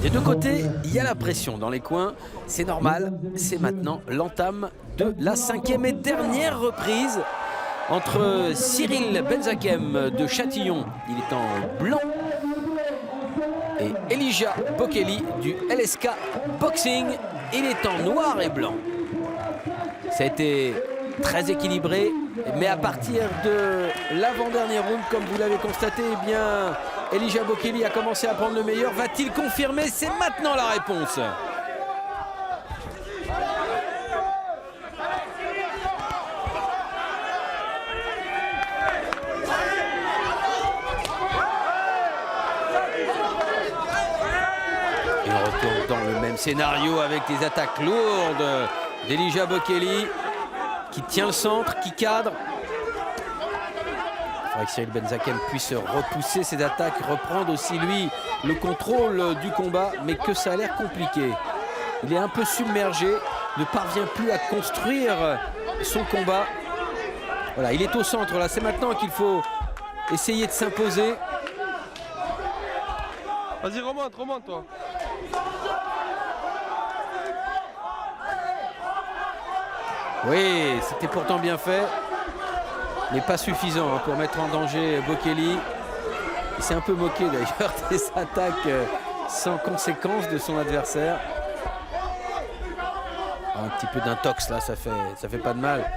Des deux côtés, il y a la pression dans les coins. C'est normal. C'est maintenant l'entame de la 5e et dernière reprise entre Cyril Benzakem de Châtillon, il est en blanc, et Elijah Bokeli du LSK Boxing, il est en noir et blanc. Ça a été très équilibré, mais à partir de l'avant-dernier round, comme vous l'avez constaté, eh bien, Elijah Bokeli a commencé à prendre le meilleur. Va-t-il confirmer? C'est maintenant la réponse. Et on retourne dans le même scénario avec des attaques lourdes d'Elijah Bokeli qui tient le centre, qui cadre. Il faudrait que Cyril Benzakem puisse repousser ses attaques, reprendre aussi lui le contrôle du combat, mais que ça a l'air compliqué. Il est un peu submergé, ne parvient plus à construire son combat. Voilà, il est au centre là, c'est maintenant qu'il faut essayer de s'imposer. Vas-y, remonte toi. Oui, c'était pourtant bien fait, mais pas suffisant pour mettre en danger Bokeli. Il s'est un peu moqué d'ailleurs des attaques sans conséquence de son adversaire. Un petit peu d'intox là, ça fait pas de mal.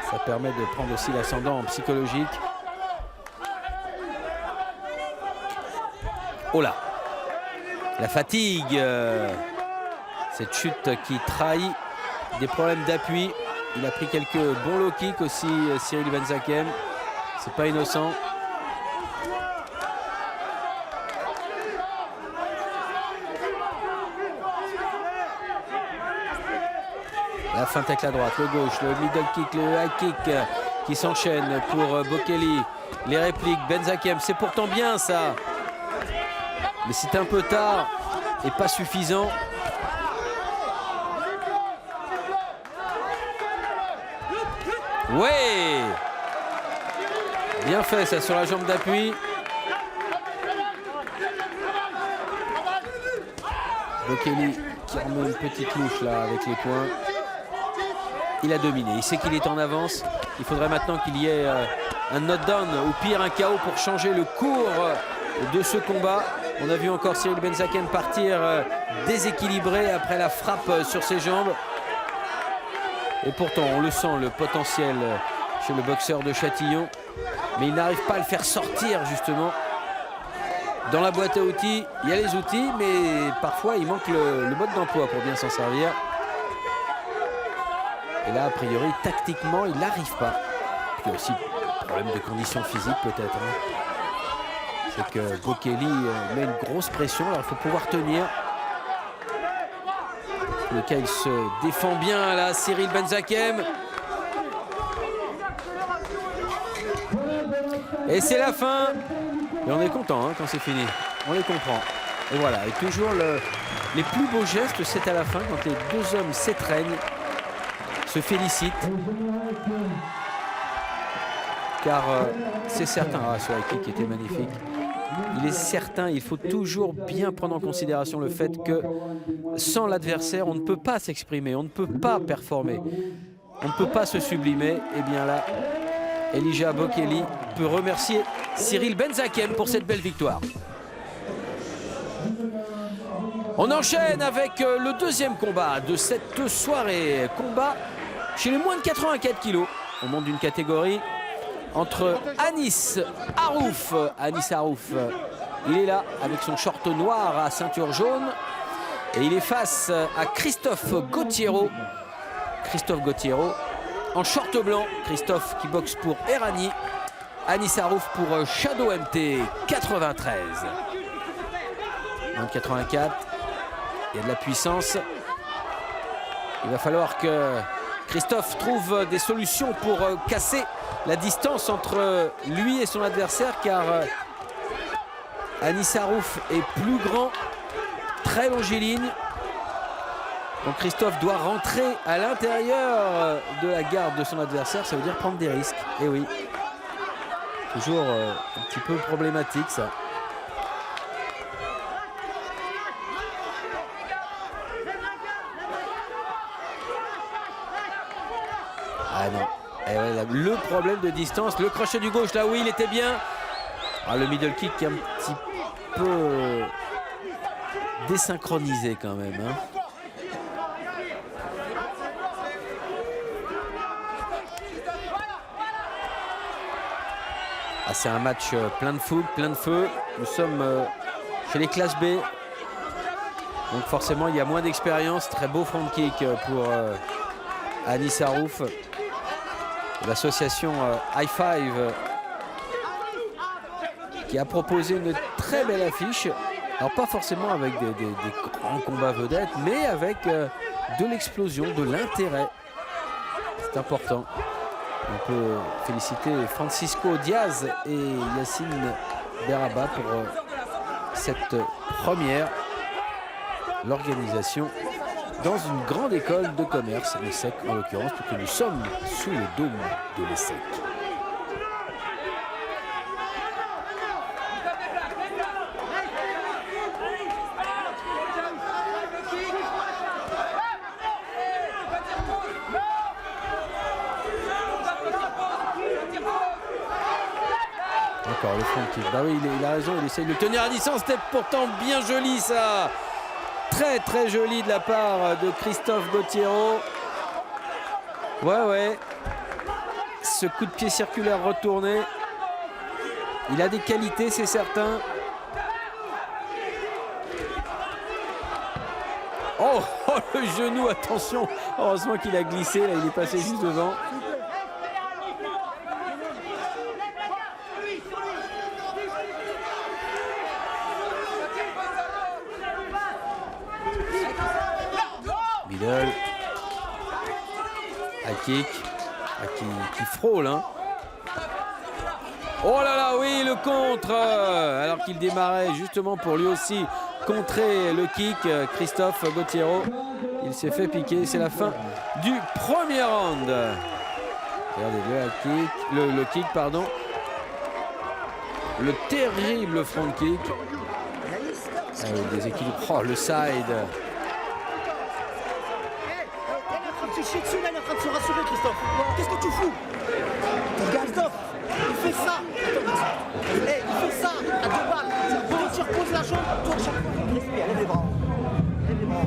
Ça permet de prendre aussi l'ascendant psychologique. Oh là, la fatigue, cette chute qui trahit des problèmes d'appui. Il a pris quelques bons low kicks aussi, Cyril Benzakem. C'est pas innocent. La feinte avec la droite, le gauche, le middle kick, le high kick qui s'enchaîne pour Bokeli. Les répliques, Benzakem, c'est pourtant bien ça. Mais c'est un peu tard et pas suffisant. Ouais, bien fait ça sur la jambe d'appui. Bokeli qui remet une petite louche là avec les poings. Il a dominé, il sait qu'il est en avance. Il faudrait maintenant qu'il y ait un knockdown ou pire un KO pour changer le cours de ce combat. On a vu encore Cyril Benzakem partir déséquilibré après la frappe sur ses jambes. Et pourtant, on le sent, le potentiel chez le boxeur de Châtillon. Mais il n'arrive pas à le faire sortir, justement. Dans la boîte à outils, il y a les outils, mais parfois, il manque le mode d'emploi pour bien s'en servir. Et là, a priori, tactiquement, il n'arrive pas. Puis il y a aussi un problème de conditions physiques, peut-être. C'est que Bokeli met une grosse pression. Alors, il faut pouvoir tenir. Le cas, il se défend bien là, Cyril Benzakem. Et c'est la fin. Et on est content quand c'est fini. On les comprend. Et voilà, et toujours les plus beaux gestes, c'est à la fin quand les deux hommes s'étreignent, se félicitent. Car c'est certain, ce high kick était magnifique. Il est certain, il faut toujours bien prendre en considération le fait que sans l'adversaire, on ne peut pas s'exprimer, on ne peut pas performer, on ne peut pas se sublimer. Et bien là, Elijah Bokeli peut remercier Cyril Benzakem pour cette belle victoire. On enchaîne avec le deuxième combat de cette soirée. Combat chez les moins de 84 kilos. On monte d'une catégorie entre Anis Arouf. Anis Arouf, il est là avec son short noir à ceinture jaune. Et il est face à Christophe Gauthiero. Christophe Gauthiero en short blanc. Christophe qui boxe pour Errani. Anis Arouf pour Shadow MT 93. 84. Il y a de la puissance. Il va falloir que Christophe trouve des solutions pour casser la distance entre lui et son adversaire, car Anis Arouf est plus grand, très longiligne. Donc Christophe doit rentrer à l'intérieur de la garde de son adversaire, ça veut dire prendre des risques. Et oui, toujours un petit peu problématique ça. Et ouais, là, le problème de distance, le crochet du gauche, là oui, il était bien. Ah, le middle kick qui est un petit peu désynchronisé quand même. Hein. Ah, c'est un match plein de fougue, plein de feu. Nous sommes chez les classes B. Donc forcément, il y a moins d'expérience. Très beau front kick pour Anis Arrouf. L'association High Five qui a proposé une très belle affiche. Alors pas forcément avec des grands combats vedettes, mais avec de l'explosion, de l'intérêt. C'est important. On peut féliciter Francisco Diaz et Yacine Beraba pour cette première. L'organisation dans une grande école de commerce, l'ESSEC en l'occurrence, puisque nous sommes sous le dôme de l'ESSEC. Encore le front kick. Bah oui, il a raison, il essaye de le tenir à distance. C'était pourtant bien joli ça. Très très joli de la part de Christophe Gautiero. Ouais. Ce coup de pied circulaire retourné. Il a des qualités, c'est certain. Oh, le genou, attention. Heureusement qu'il a glissé, là, il est passé juste devant. Middle. High kick. Qui frôle. Hein. Oh là là, oui, le contre. Alors qu'il démarrait justement pour lui aussi contrer le kick. Christophe Gautiero. Il s'est fait piquer. C'est la fin du premier round. Regardez le kick, pardon. Le terrible front kick. Déséquilibre. Oh, le side. Dessus, là, il est en train de se rassurer, Christophe. Qu'est-ce que tu fous? Christophe, il fait ça. Hey, il fait ça à 2 balles. Toi, tu reposes la jambe, toi, chaque fois. Respire, lève les bras. Lève les bras.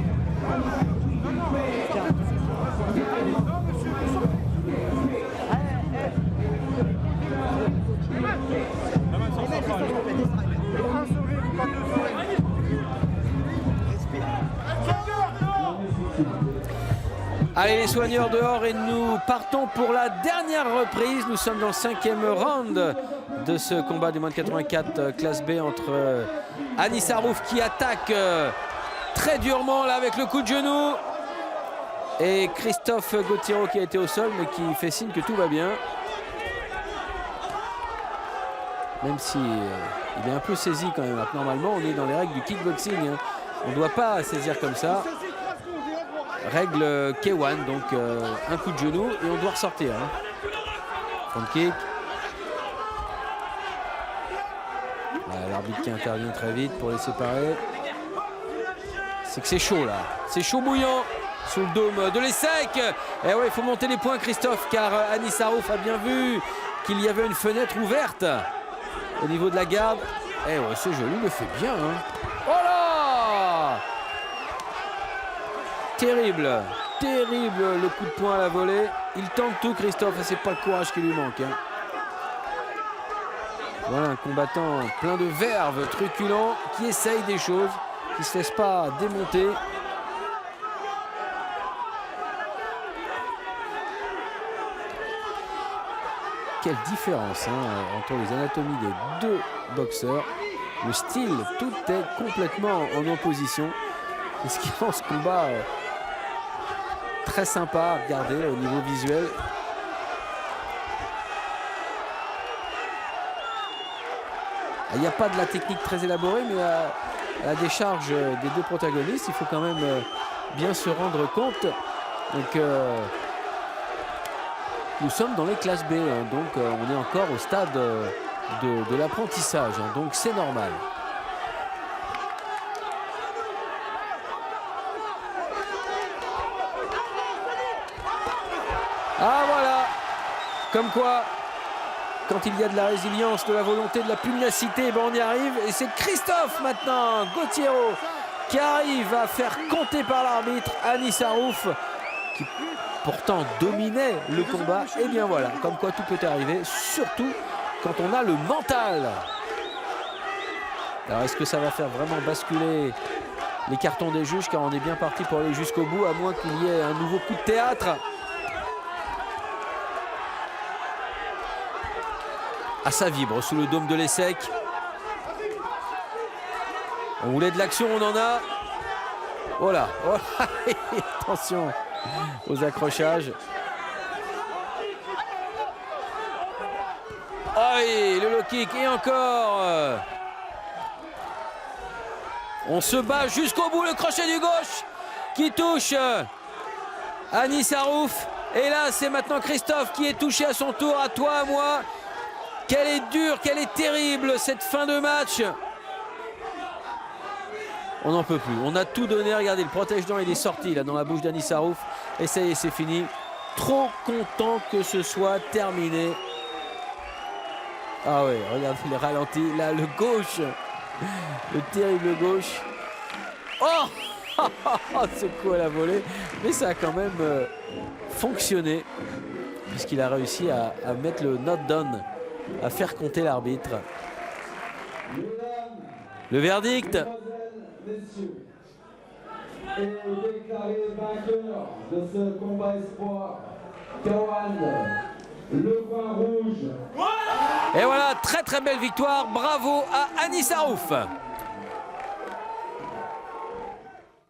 Allez, les soigneurs dehors et nous partons pour la dernière reprise. Nous sommes dans le 5e round de ce combat du moins de 84 classe B entre Anis Arrouf qui attaque très durement là avec le coup de genou et Christophe Gautiero qui a été au sol mais qui fait signe que tout va bien. Même si il est un peu saisi quand même. Normalement, on est dans les règles du kickboxing. Hein. On ne doit pas saisir comme ça. Règle K1, donc un coup de genou et on doit ressortir. Hein. Front kick. Voilà, l'arbitre qui intervient très vite pour les séparer. C'est que c'est chaud là. C'est chaud bouillant sous le dôme de l'ESSEC. Et ouais, il faut monter les points, Christophe, car Anis Arrouf a bien vu qu'il y avait une fenêtre ouverte au niveau de la garde. Et ouais, c'est joli, il le fait bien. Hein. Oh là! Terrible, terrible le coup de poing à la volée. Il tente tout, Christophe, et c'est pas le courage qui lui manque. Hein. Voilà un combattant plein de verve, truculent, qui essaye des choses, qui ne se laisse pas démonter. Quelle différence hein, entre les anatomies des deux boxeurs. Le style, tout est complètement en opposition. Et ce qui rend ce combat très sympa à regarder au niveau visuel. Il n'y a pas de la technique très élaborée, mais à la décharge des deux protagonistes, il faut quand même bien se rendre compte. Donc, nous sommes dans les classes B, hein, donc on est encore au stade de l'apprentissage, hein, donc c'est normal. Ah voilà, Comme quoi, quand il y a de la résilience, de la volonté, de la pugnacité, ben on y arrive. Et c'est Christophe maintenant, Gautiero, qui arrive à faire compter par l'arbitre Anis Arouf, qui pourtant dominait le combat. Et bien voilà, comme quoi tout peut arriver, surtout quand on a le mental. Alors est-ce que ça va faire vraiment basculer les cartons des juges, car on est bien parti pour aller jusqu'au bout, à moins qu'il y ait un nouveau coup de théâtre. Ah, ça vibre sous le dôme de l'Essec. On voulait de l'action, on en a. Voilà. Voilà. Attention aux accrochages. Oh, et le low kick, et encore. On se bat jusqu'au bout, le crochet du gauche qui touche Anis Arouf. Et là, c'est maintenant Christophe qui est touché à son tour, à toi, à moi. Quelle est dure, quelle est terrible cette fin de match. On n'en peut plus, on a tout donné. Regardez, le protège-dents, il est sorti là dans la bouche d'Anis Arouf. Et ça y est, c'est fini. Trop content que ce soit terminé. Ah ouais, regardez les ralentis. Là, le gauche. Le terrible gauche. Oh, ce coup à la volée. Mais ça a quand même fonctionné, puisqu'il a réussi à mettre le knockdown, à faire compter l'arbitre. Le verdict. Et déclaré vainqueur de ce combat espoir, Kawan, le coin rouge. Et voilà, très très belle victoire. Bravo à Anis Arouf.